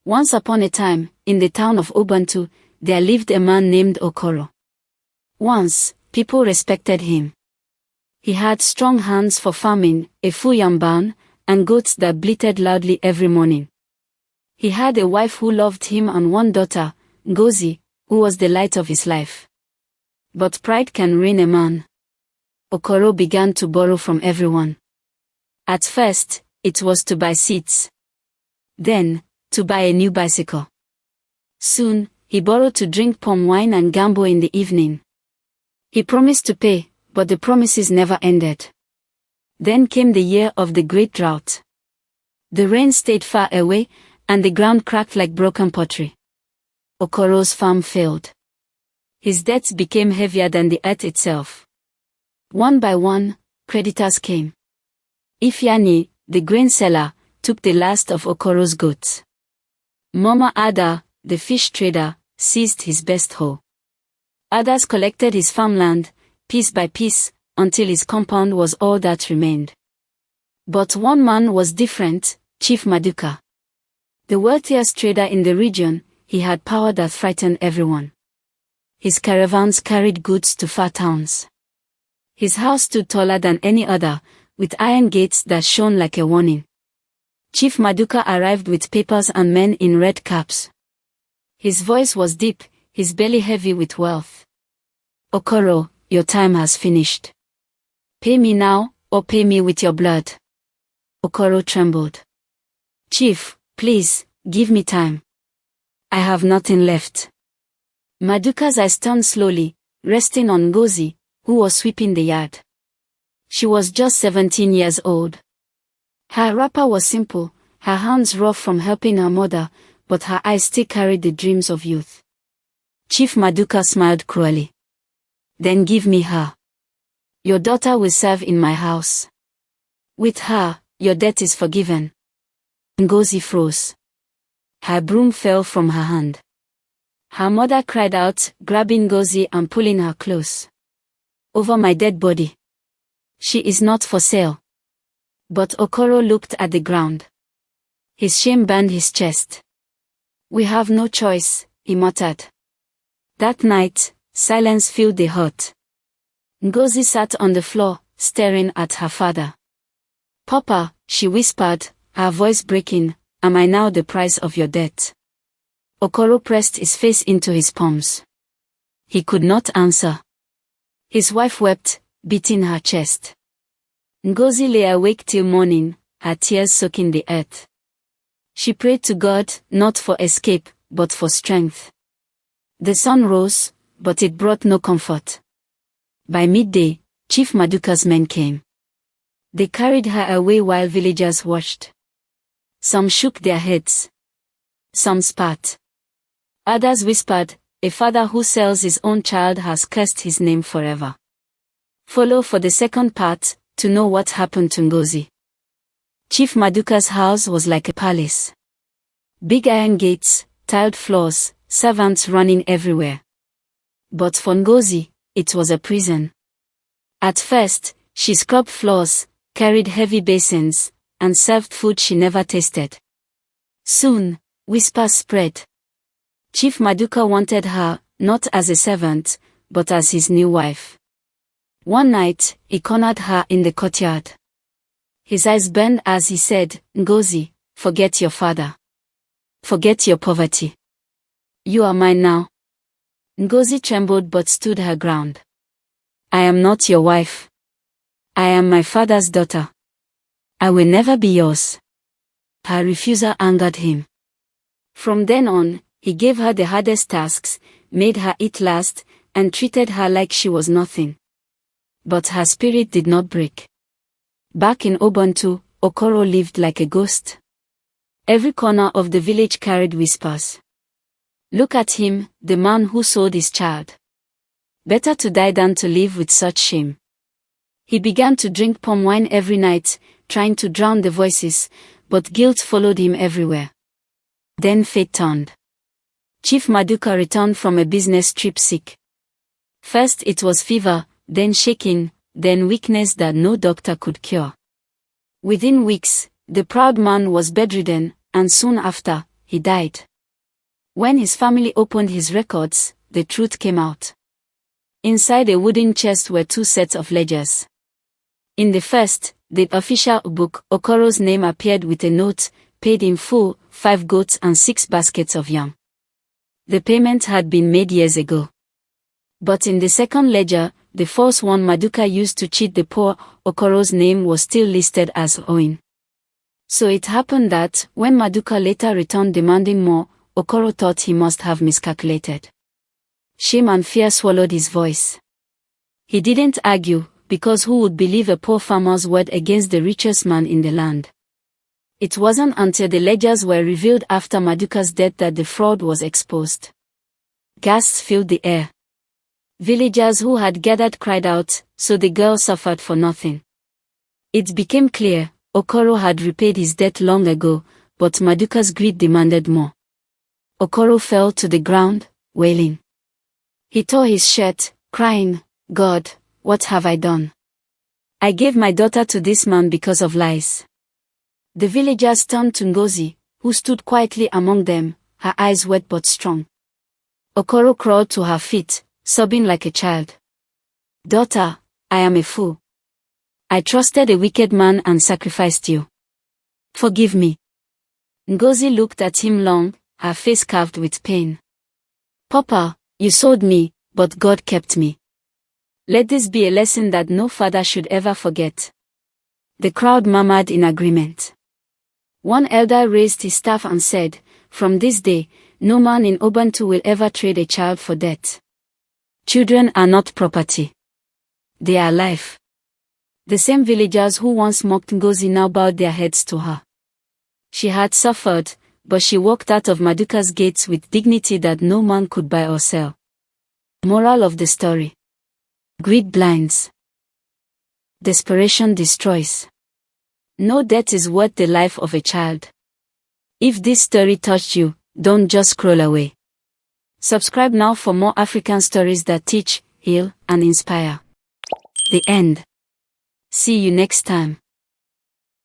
Once upon a time, in the town of Oba-Ntu, there lived a man named Okoro. Once, people respected him. He had strong hands for farming, a full yam barn, and goats that bleated loudly every morning. He had a wife who loved him and one daughter, Ngozi, who was the light of his life. But pride can ruin a man. Okoro began to borrow from everyone. At first, it was to buy seeds. Then, to buy a new bicycle. Soon, he borrowed to drink palm wine and gamble in the evening. He promised to pay, but the promises never ended. Then came the year of the great drought. The rain stayed far away, and the ground cracked like broken pottery. Okoro's farm failed. His debts became heavier than the earth itself. One by one, creditors came. Ifeanyi, the grain seller, took the last of Okoro's goods. Mama Ada, the fish trader, seized his best hoe. Others collected his farmland, piece by piece, until his compound was all that remained. But one man was different, Chief Maduka. The wealthiest trader in the region, he had power that frightened everyone. His caravans carried goods to far towns. His house stood taller than any other, with iron gates that shone like a warning. Chief Maduka arrived with papers and men in red caps. His voice was deep, his belly heavy with wealth. Okoro, your time has finished. Pay me now, or pay me with your blood. Okoro trembled. Chief, please, give me time. I have nothing left. Maduka's eyes turned slowly, resting on Ngozi, who was sweeping the yard. She was just 17 years old. Her wrapper was simple, her hands rough from helping her mother, but her eyes still carried the dreams of youth. Chief Maduka smiled cruelly. Then give me her. Your daughter will serve in my house. With her, your debt is forgiven. Ngozi froze. Her broom fell from her hand. Her mother cried out, grabbing Ngozi and pulling her close. Over my dead body. She is not for sale. But Okoro looked at the ground. His shame burned his chest. We have no choice, he muttered. That night, silence filled the hut. Ngozi sat on the floor, staring at her father. Papa, she whispered, her voice breaking, am I now the price of your debt? Okoro pressed his face into his palms. He could not answer. His wife wept, beating her chest. Ngozi lay awake till morning, her tears soaking the earth. She prayed to God, not for escape, but for strength. The sun rose, but it brought no comfort. By midday, Chief Maduka's men came. They carried her away while villagers watched. Some shook their heads. Some spat. Others whispered, a father who sells his own child has cursed his name forever. Follow for the second part, to know what happened to Ngozi. Chief Maduka's house was like a palace. Big iron gates, tiled floors, servants running everywhere. But for Ngozi, it was a prison. At first, she scrubbed floors, carried heavy basins, and served food she never tasted. Soon, whispers spread. Chief Maduka wanted her, not as a servant, but as his new wife. One night, he cornered her in the courtyard. His eyes burned as he said, Ngozi, forget your father. Forget your poverty. You are mine now. Ngozi trembled but stood her ground. I am not your wife. I am my father's daughter. I will never be yours. Her refusal angered him. From then on, he gave her the hardest tasks, made her eat last, and treated her like she was nothing. But her spirit did not break. Back in Oba-Ntu, Okoro lived like a ghost. Every corner of the village carried whispers. Look at him, the man who sold his child. Better to die than to live with such shame. He began to drink palm wine every night, trying to drown the voices, but guilt followed him everywhere. Then fate turned. Chief Maduka returned from a business trip sick. First it was fever, then shaking, then weakness that no doctor could cure. Within weeks, the proud man was bedridden, and soon after, he died. When his family opened his records, the truth came out. Inside a wooden chest were 2 sets of ledgers. In the first, the official book, Okoro's name appeared with a note, paid in full, 5 goats and 6 baskets of yam. The payment had been made years ago. But in the second ledger, the false one Maduka used to cheat the poor, Okoro's name was still listed as owing. So it happened that, when Maduka later returned demanding more, Okoro thought he must have miscalculated. Shame and fear swallowed his voice. He didn't argue, because who would believe a poor farmer's word against the richest man in the land? It wasn't until the ledgers were revealed after Maduka's death that the fraud was exposed. Gasps filled the air. Villagers who had gathered cried out, so the girl suffered for nothing. It became clear, Okoro had repaid his debt long ago, but Maduka's greed demanded more. Okoro fell to the ground, wailing. He tore his shirt, crying, "God, what have I done? I gave my daughter to this man because of lies." The villagers turned to Ngozi, who stood quietly among them, her eyes wet but strong. Okoro crawled to her feet, sobbing like a child. "Daughter, I am a fool. I trusted a wicked man and sacrificed you. Forgive me." Ngozi looked at him long, her face carved with pain. "Papa, you sold me, but God kept me. Let this be a lesson that no father should ever forget." The crowd murmured in agreement. One elder raised his staff and said, "From this day, no man in Oba-Ntu will ever trade a child for debt. Children are not property. They are life." The same villagers who once mocked Ngozi now bowed their heads to her. She had suffered, but she walked out of Maduka's gates with dignity that no man could buy or sell. Moral of the story: greed blinds. Desperation destroys. No debt is worth the life of a child. If this story touched you, don't just scroll away. Subscribe now for more African stories that teach, heal, and inspire. The end. See you next time.